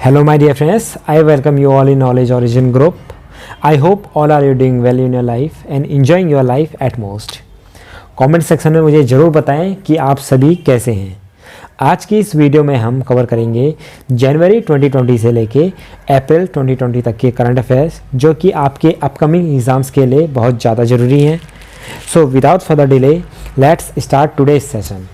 Hello my dear friends, I welcome you all in Knowledge Origin group. I hope all are you doing well in your life and enjoying your life at most. Comment section में मुझे ज़रूर बताएं कि आप सभी कैसे हैं। आज की इस वीडियो में हम कवर करेंगे जनवरी 2020 से लेके अप्रैल 2020 तक के करंट अफेयर्स जो कि आपके अपकमिंग एग्ज़ाम्स के लिए बहुत ज़्यादा ज़रूरी हैं। So without further delay let's start today's session.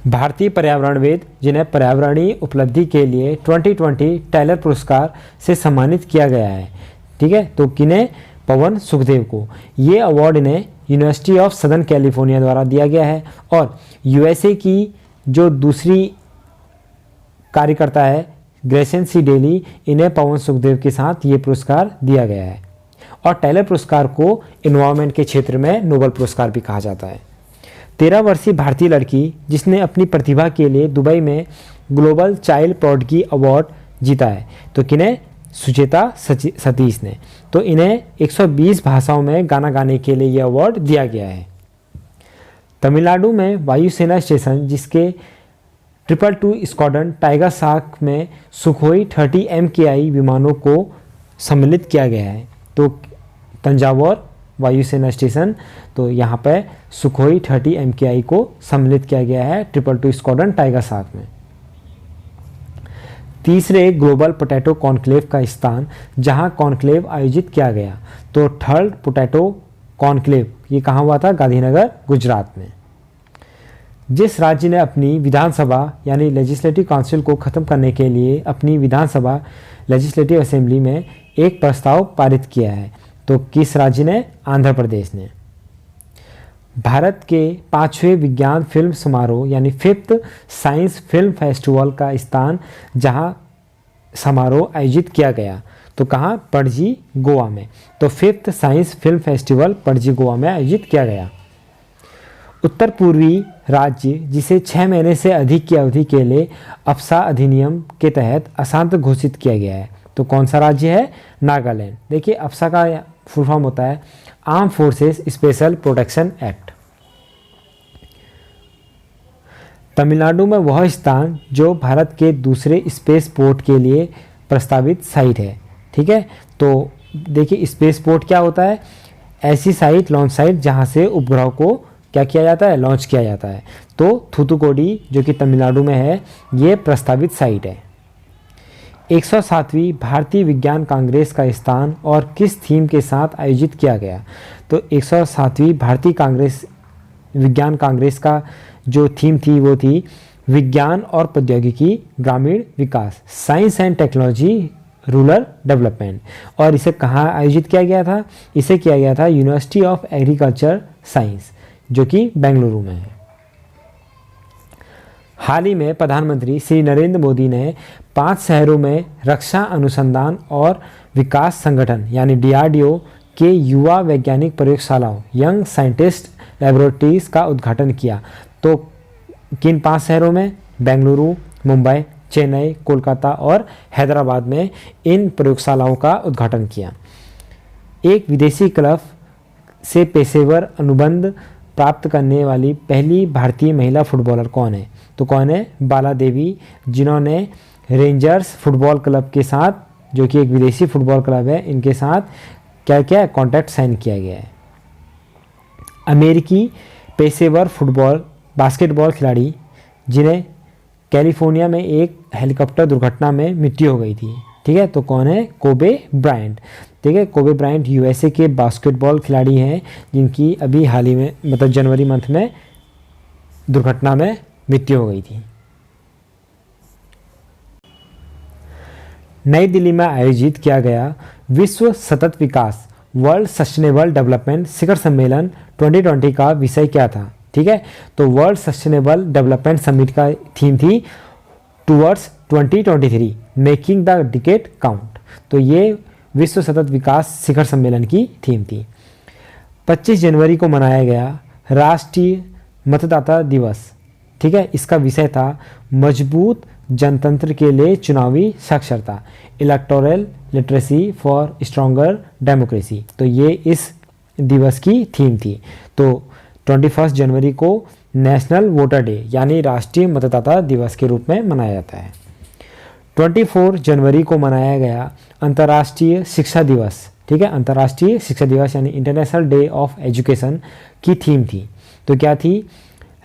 भारतीय पर्यावरणविद जिन्हें पर्यावरणीय उपलब्धि के लिए 2020 टैलर पुरस्कार से सम्मानित किया गया है, ठीक है, तो किन्हें? पवन सुखदेव को। ये अवार्ड इन्हें यूनिवर्सिटी ऑफ सदर्न कैलिफोर्निया द्वारा दिया गया है और यूएसए की जो दूसरी कार्यकर्ता है ग्रेसन सी डेली, इन्हें पवन सुखदेव के साथ ये पुरस्कार दिया गया है। और टैलर पुरस्कार को इन्वायरमेंट के क्षेत्र में नोबेल पुरस्कार भी कहा जाता है। 13 वर्षीय भारतीय लड़की जिसने अपनी प्रतिभा के लिए दुबई में ग्लोबल चाइल्ड प्रोडगी अवार्ड जीता है, तो किन्हें? सुचेता सतीश ने। तो इन्हें 120 भाषाओं में गाना गाने के लिए यह अवार्ड दिया गया है। तमिलनाडु में वायुसेना स्टेशन जिसके 222 स्क्वाड्रन टाइगर शार्क में सुखोई 30 MKI विमानों को सम्मिलित किया गया है। तो तंजावुर वायुसेना स्टेशन, तो यहाँ पर सुखोई 30 MKI को सम्मिलित किया गया है 222 स्क्वाड्रन टाइगर शार्क में। तीसरे ग्लोबल पोटैटो कॉन्क्लेव का स्थान जहाँ कॉन्क्लेव आयोजित किया गया, तो थर्ड पोटैटो कॉन्क्लेव ये कहाँ हुआ था? गांधीनगर, गुजरात में। जिस राज्य ने अपनी विधानसभा यानी लेजिस्लेटिव काउंसिल को ख़त्म करने के लिए अपनी विधानसभा लेजिस्लेटिव असेंबली में एक प्रस्ताव पारित किया है, तो किस राज्य ने? आंध्र प्रदेश ने। भारत के 5वें विज्ञान फिल्म समारोह यानी 5th साइंस फिल्म फेस्टिवल का स्थान जहां समारोह आयोजित किया गया, तो कहां? पणजी, गोवा में। तो 5th science film festival Panaji, Goa में आयोजित किया गया। उत्तर पूर्वी राज्य जिसे 6 महीने से अधिक की अवधि के लिए अप्सा अधिनियम के तहत अशांत घोषित किया गया है, तो कौन सा राज्य है? नागालैंड। देखिए अप्सा का फुल फॉर्म होता है arm forces special protection act. Tamil Nadu में वह स्थान जो भारत के दूसरे स्पेस पोर्ट के लिए प्रस्तावित साइट है, ठीक है। तो देखिए स्पेस पोर्ट क्या होता है? ऐसी साइट, लॉन्च साइट जहां से उपग्रह को क्या किया जाता है? लॉन्च किया जाता है। तो थूथुकुडी जो कि तमिलनाडु में है, ये प्रस्तावित साइट है। 107वीं भारतीय विज्ञान कांग्रेस का स्थान और किस थीम के साथ आयोजित किया गया? तो 107वीं भारतीय विज्ञान कांग्रेस का जो थीम थी वो थी विज्ञान और प्रौद्योगिकी ग्रामीण विकास, science and technology rural development. और इसे कहाँ आयोजित किया गया था? इसे किया गया था यूनिवर्सिटी ऑफ एग्रीकल्चर साइंस जो कि बेंगलुरु में है। हाल ही में प्रधानमंत्री श्री नरेंद्र मोदी ने 5 शहरों में रक्षा अनुसंधान और विकास संगठन यानी DRDO के युवा वैज्ञानिक प्रयोगशालाओं यंग साइंटिस्ट लैबोरेटरीज का उद्घाटन किया। तो किन 5 शहरों में? बेंगलुरु, मुंबई, चेन्नई, कोलकाता और हैदराबाद में इन प्रयोगशालाओं का उद्घाटन किया। एक विदेशी क्लब से पेशेवर अनुबंध प्राप्त करने वाली पहली भारतीय महिला फुटबॉलर कौन है? तो कौन है? बाला देवी, जिन्होंने रेंजर्स फुटबॉल क्लब के साथ, जो कि एक विदेशी फुटबॉल क्लब है, इनके साथ क्या क्या कॉन्ट्रैक्ट साइन किया गया है। अमेरिकी पेशेवर बास्केटबॉल खिलाड़ी जिन्हें कैलिफोर्निया में एक हेलीकॉप्टर दुर्घटना में मृत्यु हो गई थी, ठीक है, तो कौन है? कोबे ब्रायंट, ठीक है। कोबे ब्रायंट यूएसए के बास्केटबॉल खिलाड़ी हैं जिनकी अभी हाल ही में मतलब जनवरी मंथ में दुर्घटना में मृत्यु हो गई थी। नई दिल्ली में आयोजित किया गया विश्व सतत विकास वर्ल्ड सस्टेनेबल डेवलपमेंट शिखर सम्मेलन 2020 का विषय क्या था? ठीक है, तो वर्ल्ड सस्टेनेबल डेवलपमेंट समिट का थीम थी towards 2023 making the decade count. तो ये विश्व सतत विकास शिखर सम्मेलन की थीम थी। 25 जनवरी को मनाया गया राष्ट्रीय मतदाता दिवस, ठीक है, इसका विषय था मजबूत जनतंत्र के लिए चुनावी साक्षरता, electoral literacy for stronger democracy. तो ये इस दिवस की थीम थी। तो 21 जनवरी को नेशनल वोटर डे यानी राष्ट्रीय मतदाता दिवस के रूप में मनाया जाता है। 24 जनवरी को मनाया गया अंतर्राष्ट्रीय शिक्षा दिवस। ठीक है, अंतर्राष्ट्रीय शिक्षा दिवस यानी इंटरनेशनल डे ऑफ एजुकेशन की थीम थी। तो क्या थी?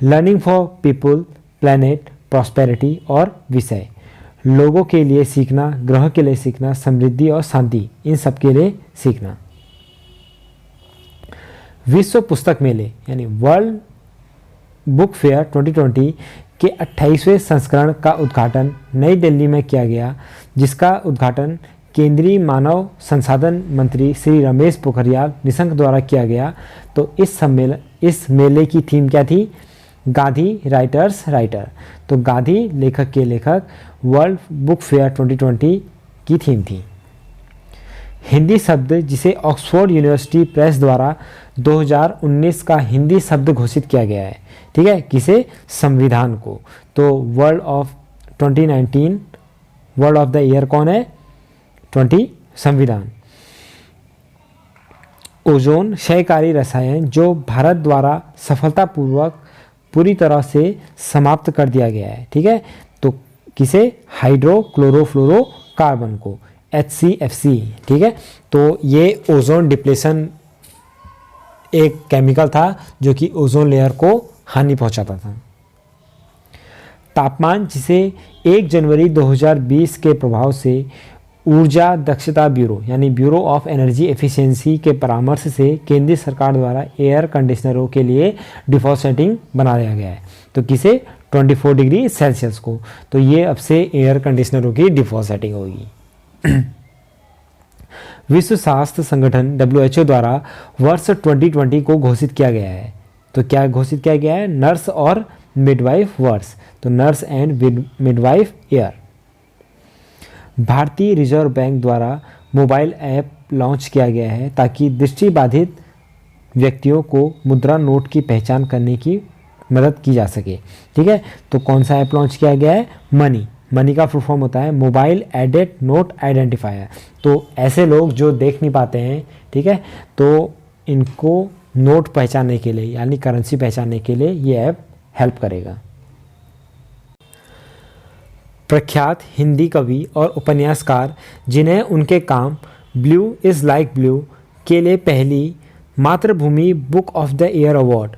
Learning for people, planet, prosperity और विषय, लोगों के लिए सीखना, ग्रह के लिए सीखना, समृद्धि और शांति, इन सब के लिए सीखना। विश्व पुस्तक मेले यानी वर्ल्ड बुक फेयर 2020 के 28वें संस्करण का उद्घाटन नई दिल्ली में किया गया, जिसका उद्घाटन केंद्रीय मानव संसाधन मंत्री श्री रमेश पोखरियाल निशंक द्वारा किया गया। तो इस मेले की थीम क्या थी? Gandhi writers writer. तो गांधी लेखक के लेखक वर्ल्ड बुक फेयर 2020 की थीम थी। हिंदी शब्द जिसे ऑक्सफोर्ड यूनिवर्सिटी प्रेस द्वारा 2019 का हिंदी शब्द घोषित किया गया है। ठीक है, किसे? संविधान को। तो world of 2019 word of the year कौन है? 20 संविधान। ओजोन क्षयकारी रसायन जो भारत द्वारा सफलतापूर्वक पूरी तरह से समाप्त कर दिया गया है। ठीक है, तो किसे? हाइड्रोक्लोरोफ्लोरोकार्बन को, HCFC। ठीक है, तो ये ओजोन डिप्लेशन एक केमिकल था जो कि ओजोन लेयर को हानि पहुंचाता था। तापमान जिसे 1 जनवरी 2020 के प्रभाव से ऊर्जा दक्षता ब्यूरो यानी ब्यूरो ऑफ एनर्जी एफिशिएंसी के परामर्श से केंद्रीय सरकार द्वारा एयर कंडीशनरों के लिए डिफ़ॉल्ट सेटिंग बना दिया गया है। तो किसे? 24 डिग्री सेल्सियस को। तो ये अब से एयर कंडीशनरों की डिफ़ॉल्ट सेटिंग होगी। विश्व स्वास्थ्य संगठन WHO द्वारा वर्ष 2020 को घोषित किया गया है। तो क्या घोषित किया गया है? नर्स और मिडवाइफ वर्ष। तो नर्स एंड मिडवाइफ ईयर। भारतीय रिजर्व बैंक द्वारा मोबाइल ऐप लॉन्च किया गया है ताकि दृष्टिबाधित व्यक्तियों को मुद्रा नोट की पहचान करने की मदद की जा सके। ठीक है, तो कौन सा ऐप लॉन्च किया गया है? मनी का फुल फॉर्म होता है मोबाइल एडेड नोट आइडेंटिफायर। तो ऐसे लोग जो देख नहीं पाते हैं, ठीक है, तो इनको नोट पहचानने के लिए यानी करेंसी पहचानने के लिए ये ऐप हेल्प करेगा। प्रख्यात हिंदी कवि और उपन्यासकार जिन्हें उनके काम ब्लू इज़ लाइक ब्लू के लिए पहली मातृभूमि book of the year award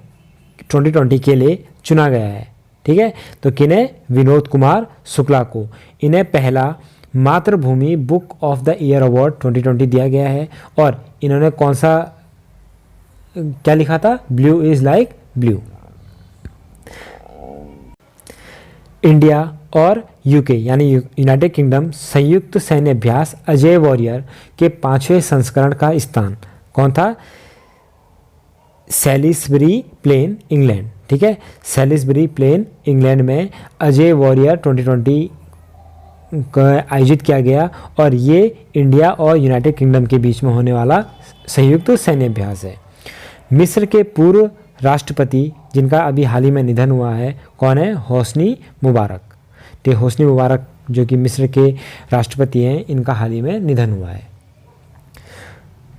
2020 के लिए चुना गया है। ठीक है, तो किन्हें? विनोद कुमार शुक्ला को इन्हें पहला मातृभूमि book of the year award 2020 दिया गया है। और इन्होंने कौन सा क्या लिखा था? Blue is like blue. India और यूके यानी यूनाइटेड किंगडम संयुक्त सैन्य अभ्यास अजय वॉरियर के 5वें संस्करण का स्थान कौन था? Salisbury Plain, England. ठीक है, सैलिसबरी प्लेन, इंग्लैंड में अजय वॉरियर 2020 का आयोजित किया गया और ये इंडिया और यूनाइटेड किंगडम के बीच में होने वाला संयुक्त सैन्य अभ्यास है। मिस्र के पूर्व राष्ट्रपति जिनका अभी हाल ही में निधन हुआ है कौन है? Hosni Mubarak. तो होस्नी मुबारक जो कि मिस्र के राष्ट्रपति हैं, इनका हाल ही में निधन हुआ है।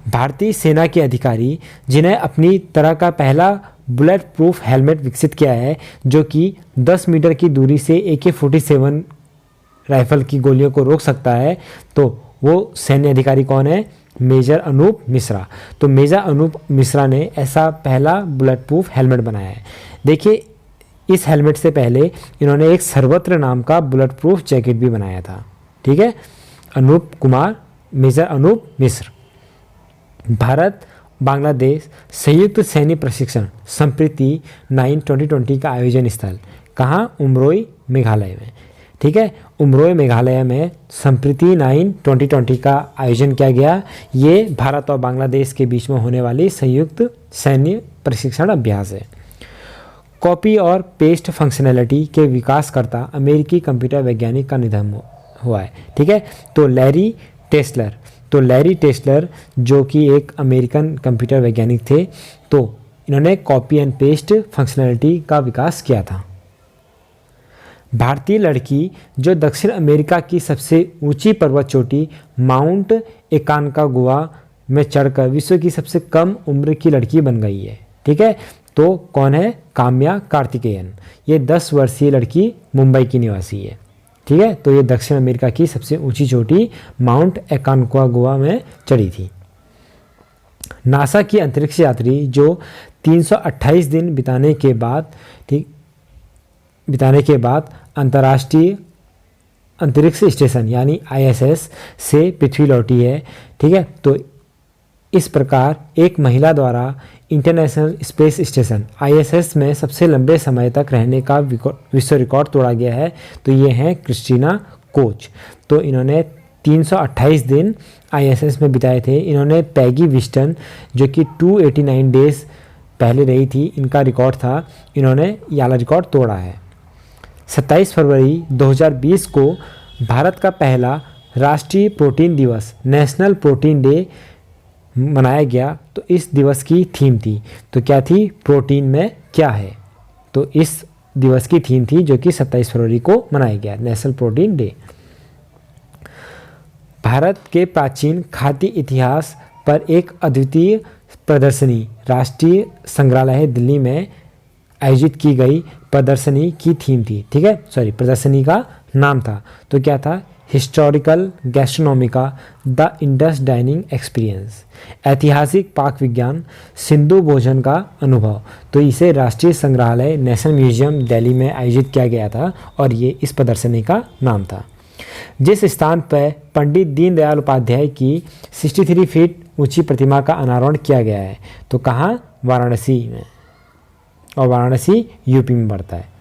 भारतीय सेना के अधिकारी जिन्हें अपनी तरह का पहला बुलेट प्रूफ हेलमेट विकसित किया है जो कि 10 मीटर की दूरी से AK-47 राइफल की गोलियों को रोक सकता है, तो वो सैन्य अधिकारी कौन है? मेजर अनूप मिश्रा। तो मेजर अनूप मिश्रा ने ऐसा पहला बुलेट प्रूफ हेलमेट बनाया है। देखिए, इस हेलमेट से पहले इन्होंने एक सर्वत्र नाम का बुलेट प्रूफ जैकेट भी बनाया था। ठीक है, अनूप कुमार, मेजर अनूप मिश्र। भारत बांग्लादेश संयुक्त सैन्य प्रशिक्षण संप्रीति 9 2020 का आयोजन स्थल कहाँ? उमरोई, मेघालय में। ठीक है, उमरोई मेघालय में संप्रीति 9 2020 का आयोजन किया गया। ये भारत और बांग्लादेश के बीच में होने वाली संयुक्त सैन्य प्रशिक्षण अभ्यास है। कॉपी और पेस्ट फंक्शनैलिटी के विकासकर्ता अमेरिकी कंप्यूटर वैज्ञानिक का निधन हुआ है। ठीक है, तो लैरी टेस्लर जो कि एक अमेरिकन कंप्यूटर वैज्ञानिक थे, तो इन्होंने कॉपी एंड पेस्ट फंक्शनैलिटी का विकास किया था। भारतीय लड़की जो दक्षिण अमेरिका की सबसे ऊंची पर्वत चोटी माउंट एकानकागुआ में चढ़कर विश्व की सबसे कम उम्र की लड़की बन गई है। ठीक है, तो कौन है? काम्या कार्तिकेयन। ये 10 वर्षीय लड़की मुंबई की निवासी है। ठीक है, तो ये दक्षिण अमेरिका की सबसे ऊंची चोटी माउंट एकानकागुआ में चढ़ी थी। नासा की अंतरिक्ष यात्री जो 328 दिन बिताने के बाद अंतर्राष्ट्रीय अंतरिक्ष स्टेशन यानी ISS से पृथ्वी लौटी है। ठीक है, तो इस प्रकार एक महिला द्वारा इंटरनेशनल स्पेस स्टेशन ISS में सबसे लंबे समय तक रहने का विश्व रिकॉर्ड तोड़ा गया है। तो ये हैं क्रिस्टीना कोच। तो इन्होंने 328 दिन ISS में बिताए थे। इन्होंने पैगी विस्टन जो कि 289 डेज पहले रही थी, इनका रिकॉर्ड था, इन्होंने ये वाला रिकॉर्ड तोड़ा है। 27 फरवरी 2020 को भारत का पहला राष्ट्रीय प्रोटीन दिवस नेशनल प्रोटीन डे मनाया गया। तो इस दिवस की थीम थी, तो क्या थी? प्रोटीन में क्या है। तो इस दिवस की थीम थी जो कि 27 फरवरी को मनाया गया, नेशनल प्रोटीन डे। भारत के प्राचीन खाद्य इतिहास पर एक अद्वितीय प्रदर्शनी राष्ट्रीय संग्रहालय दिल्ली में आयोजित की गई प्रदर्शनी की थीम थी। ठीक है, सॉरी, प्रदर्शनी का नाम था, तो क्या था? Historical gastronomica the Indus dining experience, ऐतिहासिक पाक विज्ञान सिंधु भोजन का अनुभव। तो इसे राष्ट्रीय संग्रहालय नेशनल म्यूजियम दिल्ली में आयोजित किया गया था और ये इस प्रदर्शनी का नाम था। जिस स्थान पर पंडित दीनदयाल उपाध्याय की 63 फीट ऊंची प्रतिमा का अनावरण किया गया है, तो कहाँ? वाराणसी में, और वाराणसी यूपी में पड़ता है।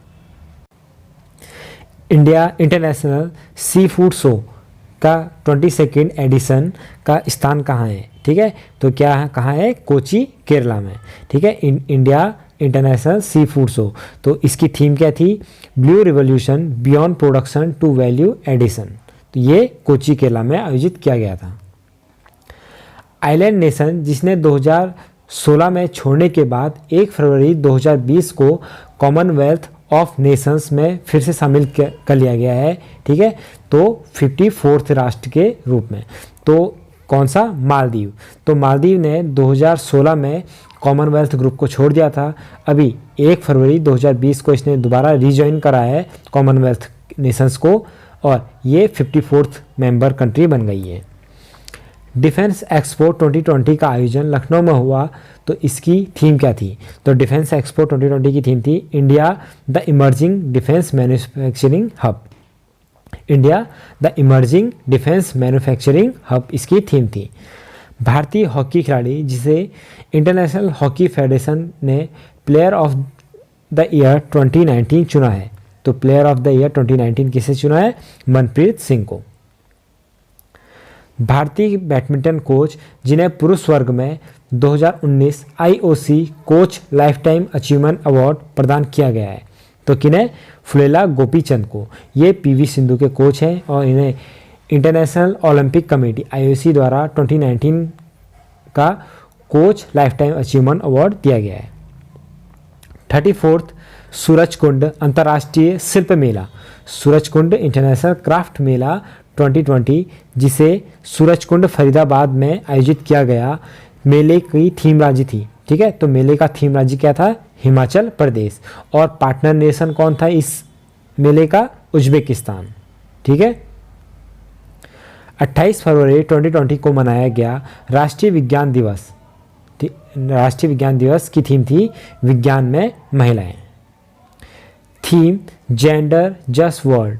India international sea food show का 22nd एडिशन का स्थान कहाँ है? ठीक है, तो क्या कहाँ है? कोची, केरला में। ठीक है, India international sea food show, तो इसकी थीम क्या थी? Blue revolution beyond production to value addition. तो ये कोची, केरला में आयोजित किया गया था। आइलैंड नेशन जिसने 2016 में छोड़ने के बाद 1 फरवरी 2020 को कॉमनवेल्थ ऑफ नेशंस में फिर से शामिल कर लिया गया है। ठीक है, तो 54th राष्ट्र के रूप में। तो कौन सा? मालदीव। तो मालदीव ने 2016 में कॉमनवेल्थ ग्रुप को छोड़ दिया था। अभी 1 फरवरी 2020 को इसने दोबारा रीजॉइन करा है कॉमनवेल्थ नेशंस को, और ये 54th मेंबर कंट्री बन गई है। डिफेंस एक्सपो 2020 का आयोजन लखनऊ में हुआ, तो इसकी थीम क्या थी? तो डिफेंस एक्सपो 2020 की थीम थी India the emerging defence manufacturing hub. India the emerging defence manufacturing hub इसकी थीम थी। भारतीय हॉकी खिलाड़ी जिसे इंटरनेशनल हॉकी फेडरेशन ने प्लेयर ऑफ द ईयर 2019 चुना है, तो प्लेयर ऑफ द ईयर 2019 किसे चुना है? मनप्रीत सिंह को। भारतीय बैडमिंटन कोच जिन्हें पुरुष वर्ग में 2019 IOC coach lifetime achievement award प्रदान किया गया है, तो किन्हें? फुलेला गोपीचंद को। ये PV सिंधु के कोच हैं और इन्हें इंटरनेशनल ओलंपिक कमेटी IOC द्वारा 2019 का कोच लाइफटाइम अचीवमेंट अवार्ड दिया गया है। 34th सूरजकुंड अंतर्राष्ट्रीय शिल्प मेला, सूरजकुंड इंटरनेशनल क्राफ्ट मेला 2020 जिसे सूरजकुंड फरीदाबाद में आयोजित किया गया, मेले की थीम राज्य थी। ठीक है, तो मेले का थीम राज्य क्या था? हिमाचल प्रदेश। और पार्टनर नेशन कौन था इस मेले का? उज्बेकिस्तान। ठीक है, 28 फरवरी 2020 को मनाया गया राष्ट्रीय विज्ञान दिवस। राष्ट्रीय विज्ञान दिवस की थीम थी विज्ञान में महिलाएं। Theme gender just world.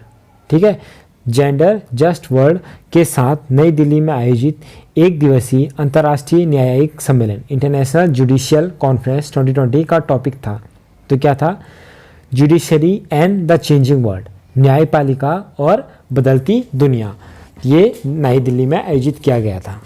ठीक है, जेंडर जस्ट वर्ल्ड के साथ नई दिल्ली में आयोजित एक दिवसीय अंतर्राष्ट्रीय न्यायिक सम्मेलन इंटरनेशनल जुडिशियल कॉन्फ्रेंस 2020 का टॉपिक था। तो क्या था? Judiciary and the changing world, न्यायपालिका और बदलती दुनिया। ये नई दिल्ली में आयोजित किया गया था।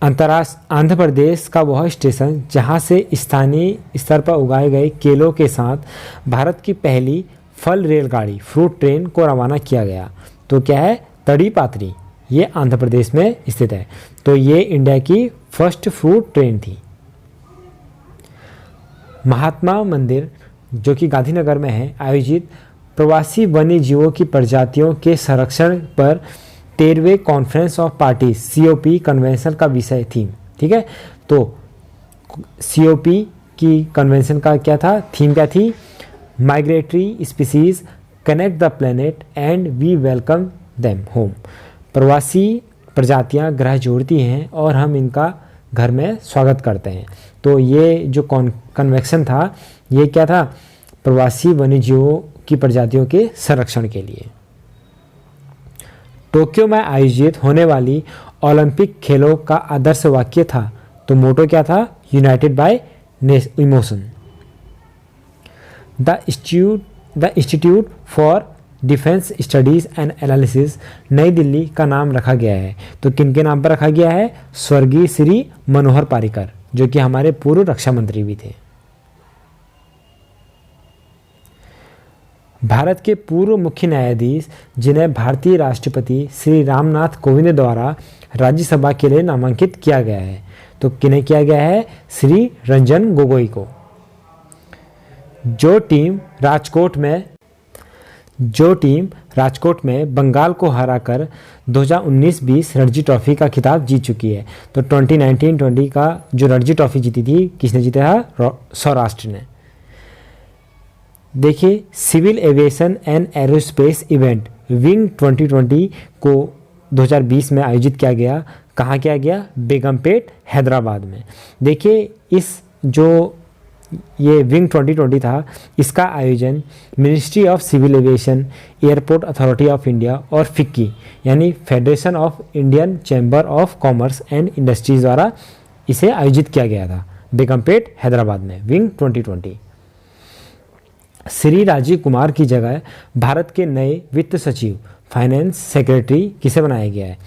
आंध्र प्रदेश का वह स्टेशन जहां से स्थानीय स्तर पर उगाए गए केलों के साथ भारत की पहली फल रेलगाड़ी फ्रूट ट्रेन को रवाना किया गया, तो क्या है? तड़ी पात्री। ये आंध्र प्रदेश में स्थित है। तो ये इंडिया की फर्स्ट फ्रूट ट्रेन थी। महात्मा मंदिर जो कि गांधीनगर में है, आयोजित प्रवासी वन्य जीवों की प्रजातियों के संरक्षण पर 13वें conference of parties COP convention का विषय थीम। ठीक है, तो COP की कन्वेंशन का क्या था, थीम क्या थी, migratory species connect the planet and we welcome them home. प्रवासी प्रजातियां ग्रह जोड़ती हैं और हम इनका घर में स्वागत करते हैं। तो ये जो कन्वेंशन था ये क्या था, प्रवासी वन्यजीवों की प्रजातियों के संरक्षण के लिए। टोक्यो में आयोजित होने वाली ओलंपिक खेलों का आदर्श वाक्य था, तो मोटो क्या था, United bye emotion. The institute for defence studies and analysis नई दिल्ली का नाम रखा गया है, तो किन के नाम पर रखा गया है, स्वर्गीय श्री मनोहर पारिकर जो कि हमारे पूर्व रक्षा मंत्री भी थे। भारत के पूर्व मुख्य न्यायाधीश जिन्हें भारतीय राष्ट्रपति श्री रामनाथ कोविंद द्वारा राज्यसभा के लिए नामांकित किया गया है, तो किन्हें किया गया है, श्री रंजन गोगोई को। जो टीम राजकोट में बंगाल को हराकर 2019-20 रणजी ट्रॉफी का खिताब जीत चुकी है, तो 2019-20 का जो रणजी ट्रॉफी जीती थी किसने जीता था, सौराष्ट्र ने। देखिए, civil aviation and aerospace event wing 2020 को 2020 में आयोजित किया गया, कहाँ किया गया, बेगमपेट हैदराबाद में। देखिए, इस जो ये विंग 2020 था, इसका आयोजन ministry of civil aviation, airport authority of India और फिक्की यानी federation of Indian chamber of commerce and industries द्वारा इसे आयोजित किया गया था बेगमपेट हैदराबाद में, विंग 2020। श्री राजीव कुमार की जगह भारत के नए वित्त सचिव फाइनेंस सेक्रेटरी किसे बनाया गया है,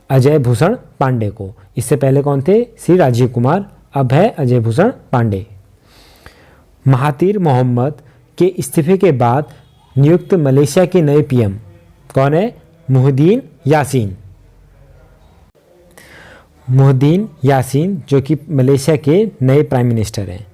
अजय भूषण पांडे को। इससे पहले कौन थे, श्री राजीव कुमार, अब है अजय भूषण पांडे। महातीर मोहम्मद के इस्तीफे के बाद नियुक्त मलेशिया के नए PM कौन है, मुहिद्दीन यासीन जो कि मलेशिया के नए प्राइम मिनिस्टर हैं।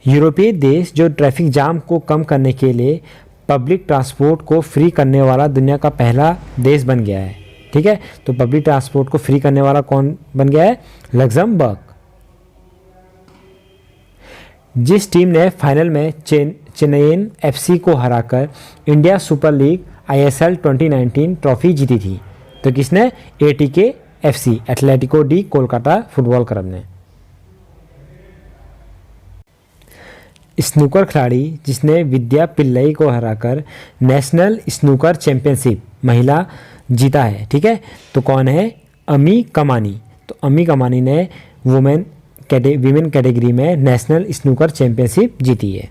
यूरोपीय देश जो ट्रैफिक जाम को कम करने के लिए पब्लिक ट्रांसपोर्ट को फ्री करने वाला दुनिया का पहला देश बन गया है। ठीक है, तो पब्लिक ट्रांसपोर्ट को फ्री करने वाला कौन बन गया है, लग्जमबर्ग। जिस टीम ने फाइनल में चेन्नईन FC को हराकर India super league ISL 2019 trophy जीती थी, तो किसने, ATK FC Atletico D Kolkata football club ने। स्नूकर खिलाड़ी जिसने विद्या पिल्लई को हराकर नेशनल स्नूकर चैंपियनशिप महिला जीता है, ठीक है, तो कौन है, अमी कमानी। तो अमी कमानी ने वुमेन कैटेगरी में नेशनल स्नूकर चैंपियनशिप जीती है।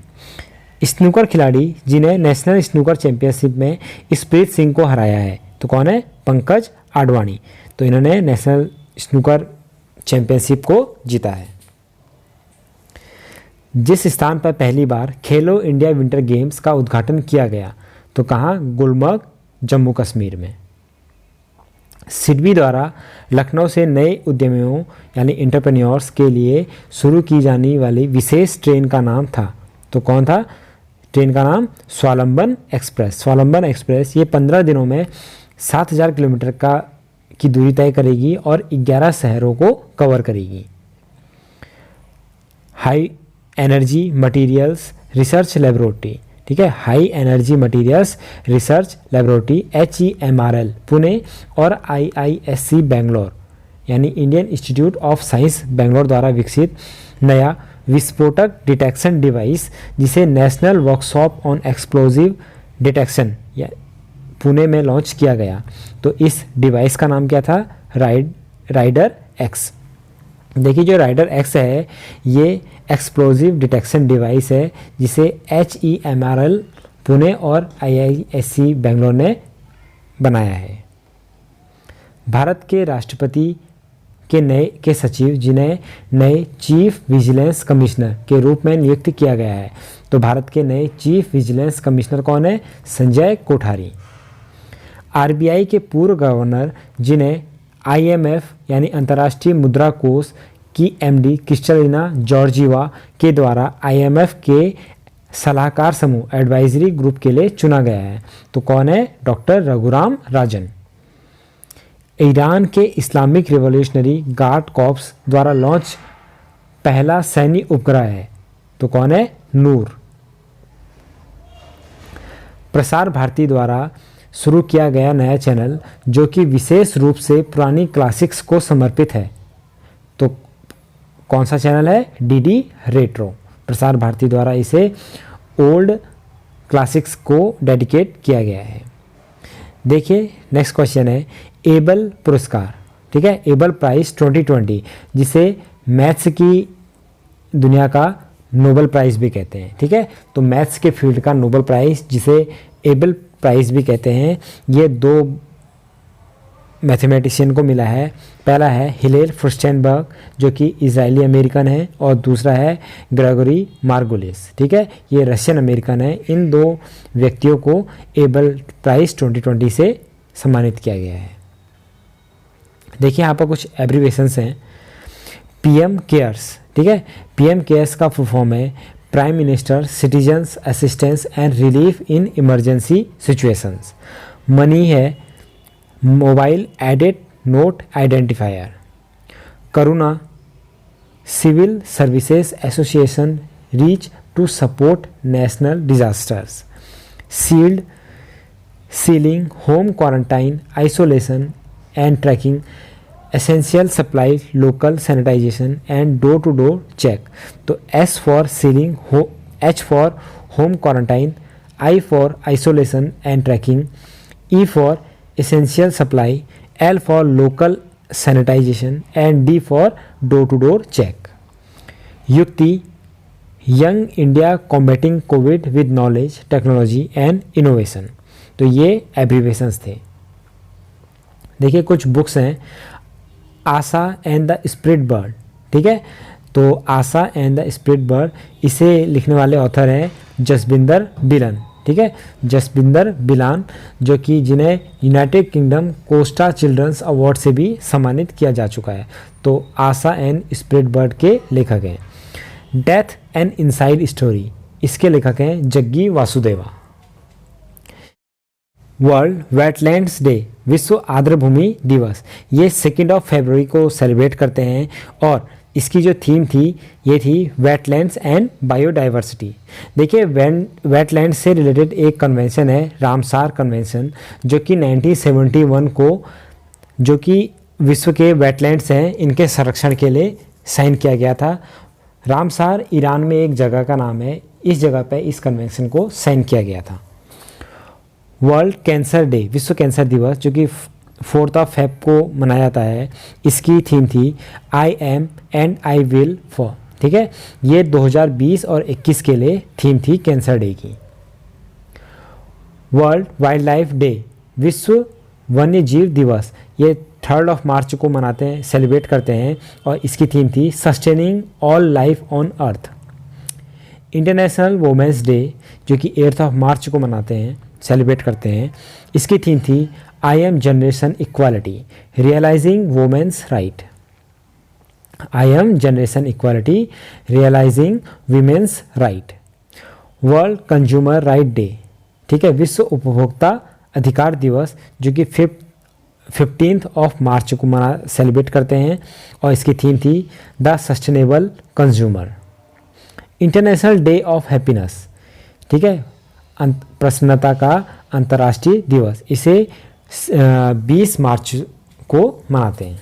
स्नूकर खिलाड़ी जिन्हें नेशनल स्नूकर चैंपियनशिप में स्प्रीत सिंह को हराया है, तो कौन है, पंकज आडवाणी। तो इन्होंने नेशनल स्नूकर चैंपियनशिप को जीता है। जिस स्थान पर पहली बार खेलो इंडिया विंटर गेम्स का उद्घाटन किया गया, तो कहाँ, गुलमर्ग, जम्मू कश्मीर में। सिडबी द्वारा लखनऊ से नए उद्यमियों यानी एंटरप्रेन्योर्स के लिए शुरू की जाने वाली विशेष ट्रेन का नाम था, तो कौन था, ट्रेन का नाम स्वावलंबन एक्सप्रेस। ये 15 दिनों में 7000 किलोमीटर की दूरी तय करेगी और 11 शहरों को कवर करेगी। High energy materials research laboratory, ठीक है, high energy materials research laboratory HEMRL Pune और IISc बेंगलोर यानी Indian institute of science Bangalore द्वारा विकसित नया विस्फोटक डिटेक्शन डिवाइस जिसे national workshop on explosive detection या पुणे में लॉन्च किया गया। तो इस डिवाइस का नाम क्या था, राइडर X। देखिए, जो राइडर X है ये एक्सप्लोजिव डिटेक्शन डिवाइस है जिसे HEMRL पुणे और IISc बेंगलोर ने बनाया है। भारत के राष्ट्रपति के सचिव जिन्हें नए चीफ विजिलेंस कमिश्नर के रूप में नियुक्त किया गया है, तो भारत के नए चीफ विजिलेंस कमिश्नर कौन है, संजय कोठारी। RBI के पूर्व गवर्नर जिन्हें IMF यानी अंतर्राष्ट्रीय मुद्रा कोष की MD क्रिस्टलिना जॉर्जीवा के द्वारा IMF के सलाहकार समूह एडवाइजरी ग्रुप के लिए चुना गया है? तो कौन है? डॉक्टर रघुराम राजन। ईरान के इस्लामिक रिवॉल्यूशनरी गार्ड कॉर्प्स द्वारा लॉन्च पहला सैन्य उपग्रह है? तो कौन है? नूर। प्रसार भारती द्वारा शुरू किया गया नया चैनल जो कि विशेष रूप से पुरानी क्लासिक्स को समर्पित है, तो कौन सा चैनल है? DD retro. प्रसार भारती द्वारा इसे ओल्ड क्लासिक्स को डेडिकेट किया गया है। देखिए नेक्स्ट क्वेश्चन है एबल पुरस्कार, ठीक है, एबल प्राइज 2020, जिसे मैथ्स की दुनिया का नोबेल प्राइज़ भी कहते हैं, ठीक है। तो मैथ्स के फील्ड का नोबेल प्राइज़ जिसे एबल प्राइज़ भी कहते हैं, ये दो मैथमेटिशियन को मिला है। पहला है हिलेल फुर्स्टेनबर्ग जो कि इजरायली अमेरिकन है, और दूसरा है ग्रेगोरी मार्गुलिस, ठीक है, ये रशियन अमेरिकन है। इन दो व्यक्तियों को एबल प्राइज़ 2020 से सम्मानित किया गया है। देखिए यहाँ पर कुछ एब्रीवेशंस हैं। पीएम केयर्स, ठीक है, पीएम केयर्स का फुल फॉर्म है prime minister citizens assistance and relief in emergency situations. MANI है mobile aided note identifier. Karuna civil services association reach to support national disasters. Sealed sealing home quarantine isolation and tracking essential supply local sanitization and door to door check. तो S for sealing, H for home quarantine, I for isolation and tracking, E for essential supply, L for local sanitization and D for door to door check. युक्ति young India combating Covid with knowledge technology and innovation. तो ये abbreviations थे। देखिए कुछ books हैं, आशा and the spirit bird, ठीक है, तो आशा एंड द स्पिरिट बर्ड, इसे लिखने वाले ऑथर हैं जसबिंदर बिलन, ठीक है, जसबिंदर बिलान, जो कि जिन्हें United Kingdom Costa children's award से भी सम्मानित किया जा चुका है। तो आशा एंड स्पिरिट बर्ड के लेखक हैं। डेथ एंड इनसाइड स्टोरी, इसके लेखक हैं Jaggi Vasudeva. World wetlands day, विश्व आर्द्रभूमि दिवस, ये 2 फरवरी को सेलिब्रेट करते हैं, और इसकी जो थीम थी ये थी वेटलैंड्स एंड बायोडाइवर्सिटी। देखिए वेटलैंड से रिलेटेड एक कन्वेंशन है रामसार कन्वेंशन, जो कि 1971 को, जो कि विश्व के वेटलैंड्स हैं इनके संरक्षण के लिए साइन किया गया था। रामसार ईरान में एक जगह का नाम है, इस जगह पे इस कन्वेंशन को साइन किया गया था। वर्ल्ड कैंसर डे, विश्व कैंसर दिवस, जो कि 4 फेब को मनाया जाता है, इसकी थीम थी I M and I will for, ठीक है, ये 2020 और 21 के लिए थीम थी कैंसर डे की। वर्ल्ड वाइल्ड लाइफ डे, विश्व वन्य जीव दिवस, ये 3 मार्च को मनाते हैं, सेलिब्रेट करते हैं, और इसकी थीम थी sustaining all life on earth. International women's day, जो कि 8 मार्च को मनाते हैं, सेलिब्रेट करते हैं, इसकी थीम थी I am generation equality realising women's right. I am generation equality realising women's right. World consumer right day, ठीक है, विश्व उपभोक्ता अधिकार दिवस, जो कि 15 मार्च को सेलिब्रेट करते हैं, और इसकी थीम थी the sustainable consumer. International day of happiness, ठीक है, प्रसन्नता का अंतर्राष्ट्रीय दिवस, इसे 20 मार्च को मनाते हैं।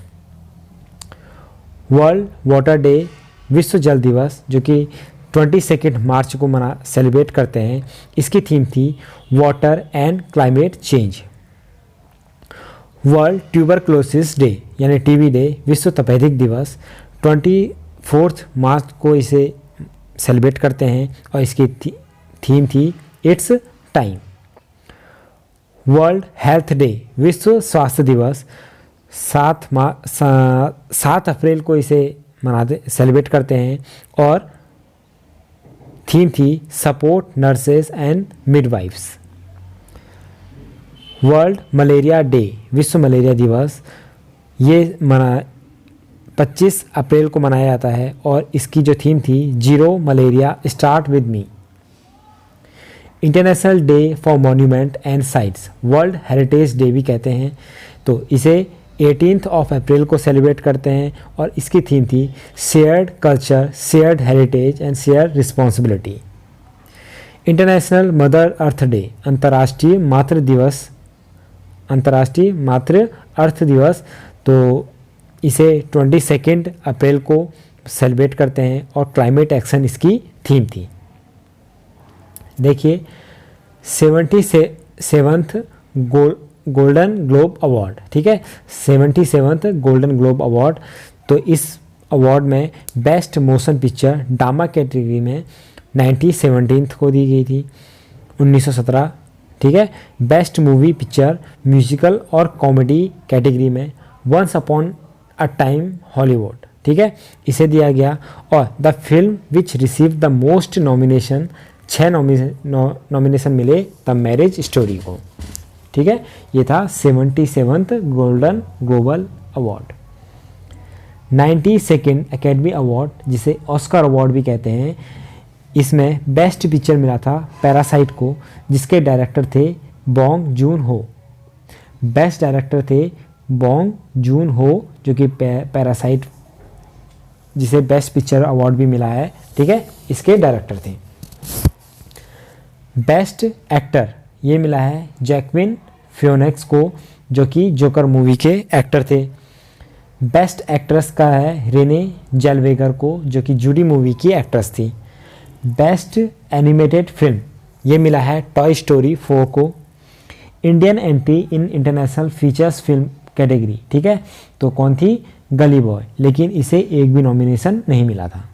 वर्ल्ड वाटर डे, विश्व जल दिवस, जो कि 22 मार्च को सेलिब्रेट करते हैं, इसकी थीम थी water and climate change. World tuberculosis day यानी टीबी डे, विश्व तपेदिक दिवस, 24 मार्च को इसे सेलिब्रेट करते हैं, और इसकी थीम थी it's time. World health day, विश्व स्वास्थ्य दिवस, 7 अप्रैल को इसे सेलिब्रेट करते हैं, और थीम थी support nurses and midwives. World malaria day, विश्व मलेरिया दिवस, ये 25 अप्रैल को मनाया जाता है, और इसकी जो थीम थी zero malaria start with me. International day for monument and sites, world heritage day भी कहते हैं। तो इसे 18 अप्रैल को सेलिब्रेट करते हैं और इसकी थीम थी shared culture, shared heritage and shared responsibility. International mother earth day, अंतर्राष्ट्रीय मातृ दिवस, अंतर्राष्ट्रीय मातृ अर्थ दिवस, तो इसे 22 अप्रैल को सेलिब्रेट करते हैं और क्लाइमेट एक्शन इसकी थीम थी। देखिए 77th गोल्डन ग्लोब अवार्ड, ठीक है, 77th गोल्डन ग्लोब अवार्ड। तो इस अवार्ड में best motion picture drama category में 1917 को दी गई थी, 1917, ठीक है। बेस्ट मूवी पिक्चर म्यूजिकल और कॉमेडी कैटेगरी में once upon a time Hollywood, ठीक है, इसे दिया गया। और the film which receive the most nomination, 6 nomination मिले द मैरिज स्टोरी को, ठीक है। ये था 77th golden global award. 92nd academy award, जिसे ऑस्कर अवार्ड भी कहते हैं, इसमें बेस्ट पिक्चर मिला था पैरासाइट को, जिसके डायरेक्टर थे बॉन्ग जून हो। बेस्ट डायरेक्टर थे बॉन्ग जून हो, जो कि पैरासाइट, जिसे बेस्ट पिक्चर अवार्ड भी मिला है, ठीक है, इसके डायरेक्टर थे। बेस्ट एक्टर ये मिला है जैक्विन फियोनेक्स को, जो कि जोकर मूवी के एक्टर थे। बेस्ट एक्ट्रेस का है रेने जेलवेगर को, जो कि जूडी मूवी की एक्ट्रेस थी। बेस्ट एनिमेटेड फिल्म ये मिला है टॉय स्टोरी 4 को। Indian entry in international features film category, ठीक है, तो कौन थी, गली बॉय, लेकिन इसे एक भी नॉमिनेशन नहीं मिला था।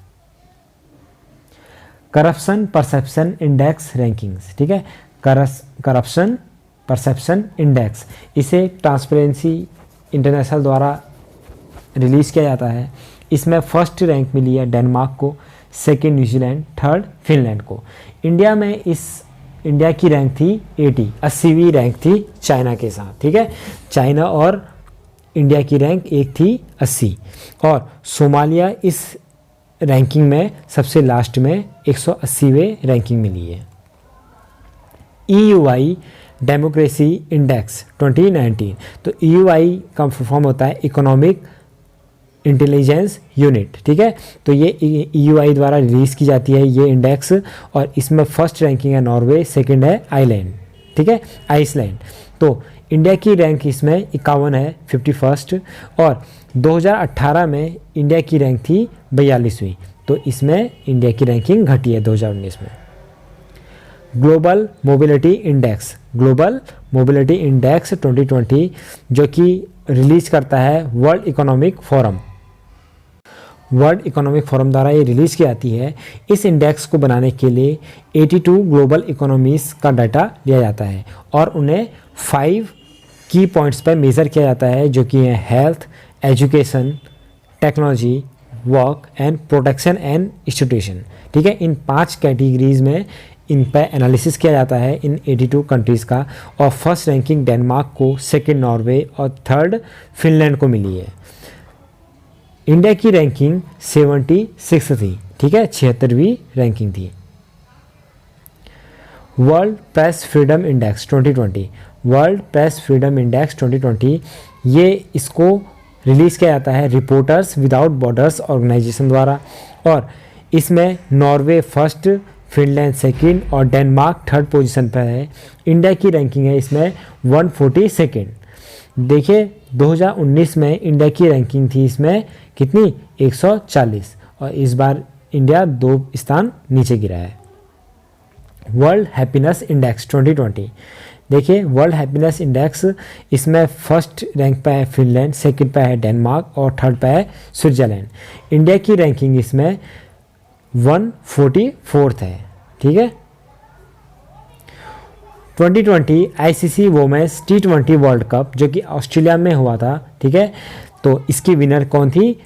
करप्शन परसेप्शन इंडेक्स रैंकिंग्स, ठीक है, करप्शन परसेप्शन इंडेक्स, इसे ट्रांसपेरेंसी इंटरनेशनल द्वारा रिलीज़ किया जाता है। इसमें फर्स्ट रैंक मिली है डेनमार्क को, सेकेंड न्यूजीलैंड, थर्ड फिनलैंड को। इंडिया में इंडिया की रैंक थी 80वीं रैंक थी चाइना के साथ, ठीक है। चाइना और इंडिया की रैंक एक थी 80, और सोमालिया इस रैंकिंग में सबसे लास्ट में 180वें रैंकिंग मिली है। EUI डेमोक्रेसी इंडेक्स 2019, तो EUI का फॉर्म होता है इकोनॉमिक इंटेलिजेंस यूनिट, ठीक है। तो ये EUI द्वारा रिलीज़ की जाती है ये इंडेक्स, और इसमें फर्स्ट रैंकिंग है नॉर्वे, सेकंड है आइलैंड, ठीक है, आइसलैंड। तो इंडिया की रैंक इसमें 51 है, 51st, और 2018 में इंडिया की रैंक थी 42वीं, तो इसमें इंडिया की रैंकिंग घटी है 2019 में। Global mobility index, global mobility index 2020, जो कि रिलीज करता है world economic forum, world economic forum द्वारा ये रिलीज़ की जाती है। इस इंडेक्स को बनाने के लिए 82 ग्लोबल इकोनॉमीज़ का डाटा लिया जाता है और उन्हें 5 की पॉइंट्स पर मेज़र किया जाता है, जो कि हैं health, education, technology, work and protection and institution, ठीक है। इन 5 कैटेगरीज में इन पर एनालिसिस किया जाता है इन 82 कंट्रीज़ का, और फर्स्ट रैंकिंग डेनमार्क को, सेकंड नॉर्वे और थर्ड फिनलैंड को मिली है। इंडिया की रैंकिंग 76 थी, ठीक है, 76वीं रैंकिंग थी। World press freedom index 2020, world press freedom index 2020, ये इसको रिलीज़ किया जाता है रिपोर्टर्स विदाउट बॉर्डर्स ऑर्गेनाइजेशन द्वारा, और इसमें नॉर्वे फर्स्ट, फिनलैंड सेकंड और डेनमार्क थर्ड पोजीशन पर है। इंडिया की रैंकिंग है इसमें 142। देखिए 2019 में इंडिया की रैंकिंग थी इसमें कितनी, 140, और इस बार इंडिया 2 स्थान नीचे गिरा है। वर्ल्ड हैप्पीनेस इंडेक्स 2020, देखिए वर्ल्ड हैप्पीनेस इंडेक्स, इसमें फर्स्ट रैंक पे है फिनलैंड, सेकंड पे है डेनमार्क और थर्ड पे है स्विट्जरलैंड। इंडिया की रैंकिंग इसमें 144 है, ठीक है। 2020 ICC women's T20 world cup, जो कि ऑस्ट्रेलिया में हुआ था, ठीक है, तो इसकी विनर कौन थी,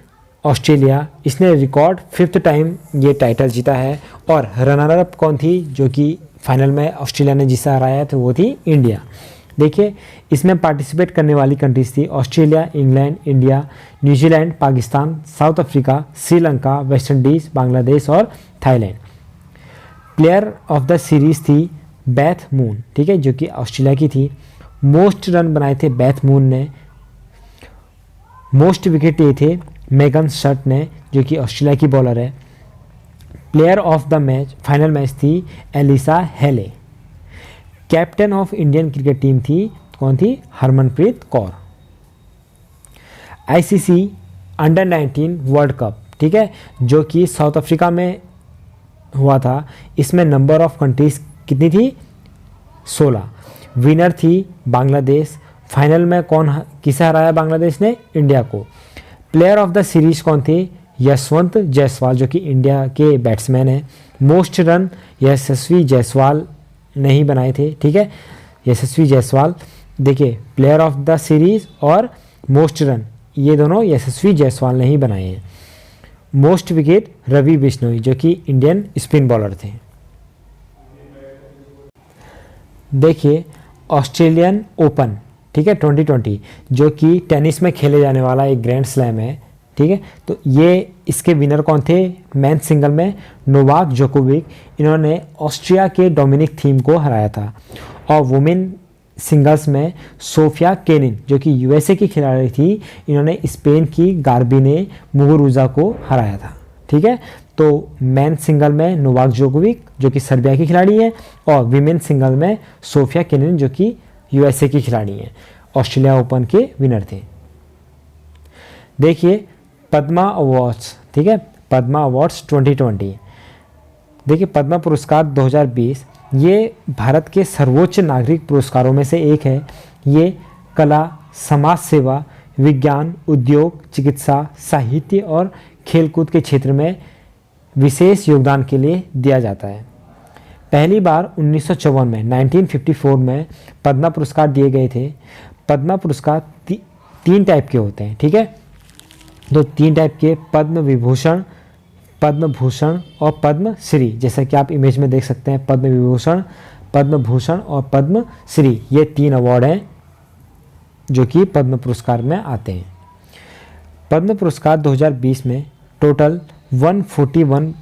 ऑस्ट्रेलिया। इसने रिकॉर्ड 5th टाइम ये टाइटल जीता है, और रनर अप कौन थी, जो कि फाइनल में ऑस्ट्रेलिया ने जिसे हराया था, वो थी इंडिया। देखिए इसमें पार्टिसिपेट करने वाली कंट्रीज थी Australia, England, India, New Zealand, Pakistan, South Africa, Sri Lanka, West Indies, Bangladesh और Thailand. Player of the series थी बेथ मून, ठीक है, जो कि ऑस्ट्रेलिया की थी। मोस्ट रन बनाए थे बेथ मून ने। मोस्ट विकेट लिए थे मेगन शर्ट ने, जो कि ऑस्ट्रेलिया की बॉलर है। Player of the match, final match थी एलिसा हेले। Captain of Indian cricket team थी, कौन थी? Harmanpreet Kaur. ICC under 19 world cup, ठीक है, जो कि साउथ अफ्रीका में हुआ था। इसमें नंबर ऑफ कंट्रीज कितनी थी? 16। विनर थी बांग्लादेश। फाइनल में किसे हराया बांग्लादेश ने? इंडिया को। प्लेयर ऑफ द सीरीज कौन थे? यशवंत जायसवाल, जो कि इंडिया के बैट्समैन हैं। मोस्ट रन यशस्वी जायसवाल ने ही बनाए थे, ठीक है, यशस्वी जायसवाल। देखिए, प्लेयर ऑफ द सीरीज और मोस्ट रन ये दोनों यशस्वी जायसवाल ने ही बनाए हैं। मोस्ट विकेट रवि बिश्नोई, जो कि इंडियन स्पिन बॉलर थे। देखिए, ऑस्ट्रेलियन ओपन, ठीक है, 2020, जो कि टेनिस में खेले जाने वाला एक ग्रैंड स्लैम है, ठीक है। तो ये इसके विनर कौन थे? मेन सिंगल में नोवाक जोकोविक, इन्होंने ऑस्ट्रिया के डोमिनिक थीम को हराया था। और वुमेन सिंगल्स में सोफिया केनिन, जो कि यूएसए की खिलाड़ी थी, इन्होंने स्पेन की गार्बिने मुगुरुजा को हराया था, ठीक है। तो मेन सिंगल में नोवाक जोकोविक, जो कि सर्बिया की खिलाड़ी है, और विमेन सिंगल में सोफिया केनिन, जो कि यूएसए की खिलाड़ी हैं, ऑस्ट्रेलिया ओपन के विनर थे। देखिए, पद्मा अवार्ड्स, ठीक है, पद्मा अवार्ड्स 2020। देखिए, पद्मा पुरस्कार 2020 ये भारत के सर्वोच्च नागरिक पुरस्कारों में से एक है। ये कला, समाज सेवा, विज्ञान, उद्योग, चिकित्सा, साहित्य और खेलकूद के क्षेत्र में विशेष योगदान के लिए दिया जाता है। पहली बार 1954 में 1954 में पद्मा पुरस्कार दिए गए थे। पद्मा पुरस्कार तीन टाइप के होते हैं, ठीक है। तो 3 टाइप के, पद्म विभूषण, पद्म भूषण और पद्म श्री, जैसा कि आप इमेज में देख सकते हैं। पद्म विभूषण, पद्म भूषण और पद्म श्री, ये 3 अवार्ड हैं जो कि पद्म पुरस्कार में आते हैं। पद्म पुरस्कार 2020 में टोटल 141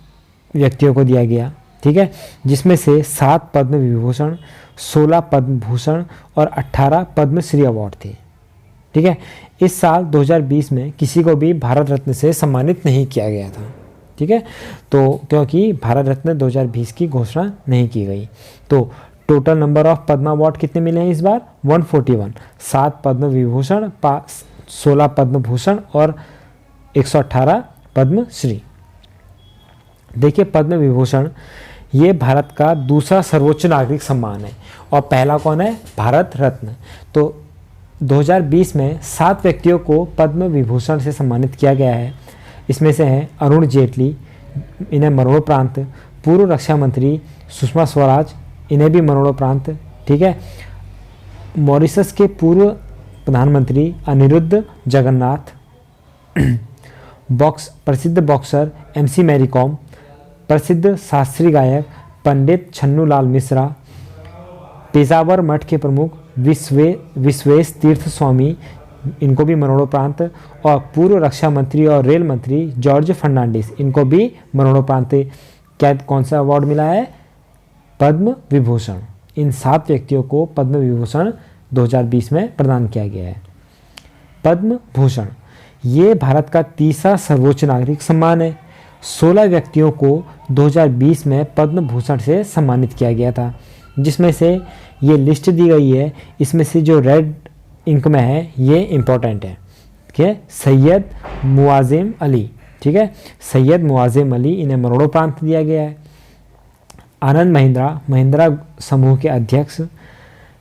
व्यक्तियों को दिया गया, ठीक है, जिसमें से 7 पद्म विभूषण, 16 पद्म भूषण और 18 पद्मश्री अवार्ड थे, ठीक है। इस साल 2020 में किसी को भी भारत रत्न से सम्मानित नहीं किया गया था, ठीक है, तो क्योंकि भारत रत्न 2020 की घोषणा नहीं की गई। तो total number of Padma award कितने मिले हैं इस बार? 141। 7 पद्म विभूषण, 16 पद्म भूषण और 118 पद्मश्री। देखिए, पद्म विभूषण ये भारत का दूसरा सर्वोच्च नागरिक सम्मान है और पहला कौन है? भारत रत्न। तो 2020 में 7 व्यक्तियों को पद्म विभूषण से सम्मानित किया गया है। इसमें से हैं अरुण जेटली, इन्हें मरणोपरांत, पूर्व रक्षा मंत्री सुषमा स्वराज, इन्हें भी मरणोपरांत, ठीक है। मॉरिशस के पूर्व प्रधानमंत्री अनिरुद्ध जगन्नाथ, प्रसिद्ध बॉक्सर MC मैरी कॉम, प्रसिद्ध शास्त्रीय गायक पंडित छन्नूलाल मिश्रा, पेजावर मठ के प्रमुख विश्वेश तीर्थ स्वामी, इनको भी मरणोपरांत, और पूर्व रक्षा मंत्री और रेल मंत्री जॉर्ज फर्नांडिस, इनको भी मरणोपरांत क्या कौन सा अवार्ड मिला है? पद्म विभूषण। इन 7 व्यक्तियों को पद्म विभूषण 2020 में प्रदान किया गया है। पद्म भूषण ये भारत का तीसरा सर्वोच्च नागरिक सम्मान है। 16 व्यक्तियों को 2020 में पद्म भूषण से सम्मानित किया गया था, जिसमें से ये लिस्ट दी गई है। इसमें से जो रेड इंक में है ये इम्पोर्टेंट है, ठीक है। सैयद मुआज़िम अली, ठीक है, सैयद मुआज़िम अली, इन्हें मरणोपरांत दिया गया है। आनंद महिंद्रा समूह के अध्यक्ष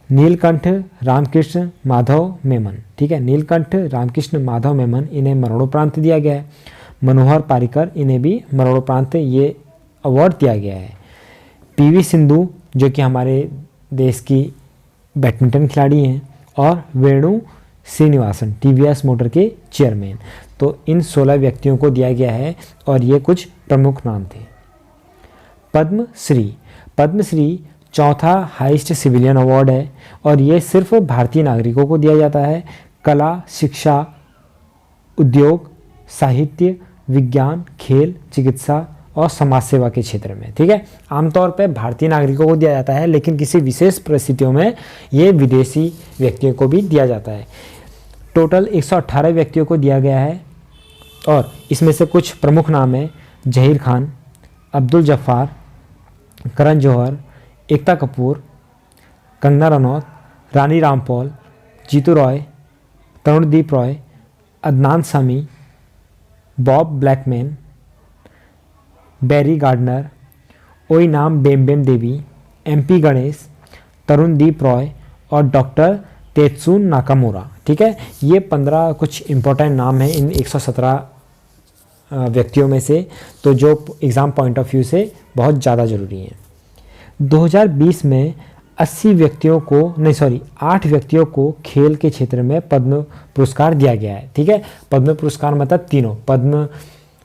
नीलकंठ रामकृष्ण माधव मेमन, ठीक है, नीलकंठ रामकृष्ण माधव मेमन, इन्हें मरणोपरांत दिया गया है। मनोहर पारिकर, इन्हें भी मरणोपरांत ये अवार्ड दिया गया है। PV सिंधु, जो कि हमारे देश की बैडमिंटन खिलाड़ी हैं, और वेणु श्रीनिवासन, TVS मोटर के चेयरमैन। तो इन 16 व्यक्तियों को दिया गया है और ये कुछ प्रमुख नाम थे। पद्मश्री चौथा हाईएस्ट सिविलियन अवार्ड है और ये सिर्फ भारतीय नागरिकों को दिया जाता है। कला, शिक्षा, उद्योग, साहित्य, विज्ञान, खेल, चिकित्सा और समाज सेवा के क्षेत्र में। ठीक है, आमतौर पर भारतीय नागरिकों को दिया जाता है, लेकिन किसी विशेष परिस्थितियों में ये विदेशी व्यक्तियों को भी दिया जाता है। टोटल 118 व्यक्तियों को दिया गया है और इसमें से कुछ प्रमुख नाम हैं: जहीर खान, अब्दुल जफ़ार, करण जौहर, एकता कपूर, कंगना रनौत, रानी रामपाल, जीतू रॉय, तरुणदीप रॉय, अदनान सामी, बॉब ब्लैकमैन, बैरी गार्डनर, ओईनाम बेम्बेम देवी, MP गणेश, तरुणदीप रॉय और डॉक्टर तेत्सुन नाकामुरा। ठीक है, ये 15 कुछ इंपॉर्टेंट नाम हैं इन 117 व्यक्तियों में से, तो जो एग्ज़ाम पॉइंट ऑफ व्यू से बहुत ज़्यादा ज़रूरी हैं। 2020 में 8 व्यक्तियों को खेल के क्षेत्र में पद्म पुरस्कार दिया गया है। ठीक है, पद्म पुरस्कार मतलब तीनों, पद्म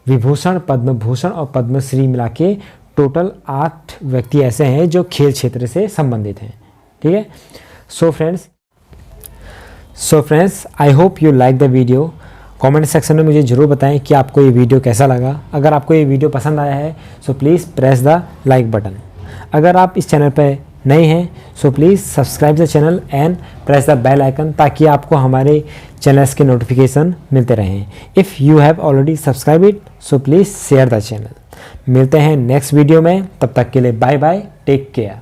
विभूषण, पद्म भूषण और पद्मश्री मिला के टोटल 8 व्यक्ति ऐसे हैं जो खेल क्षेत्र से संबंधित हैं। ठीक है, so friends I hope you like the video. Comment section में मुझे ज़रूर बताएं कि आपको ये वीडियो कैसा लगा। अगर आपको ये वीडियो पसंद आया है so please press the like button. अगर आप इस चैनल पर नए हैं so please subscribe the channel and press the bell icon, ताकि आपको हमारे चैनल्स के नोटिफिकेशन मिलते रहें। If you have already subscribe it so please share the channel. मिलते हैं नेक्स्ट वीडियो में, तब तक के लिए बाय बाय, टेक केयर।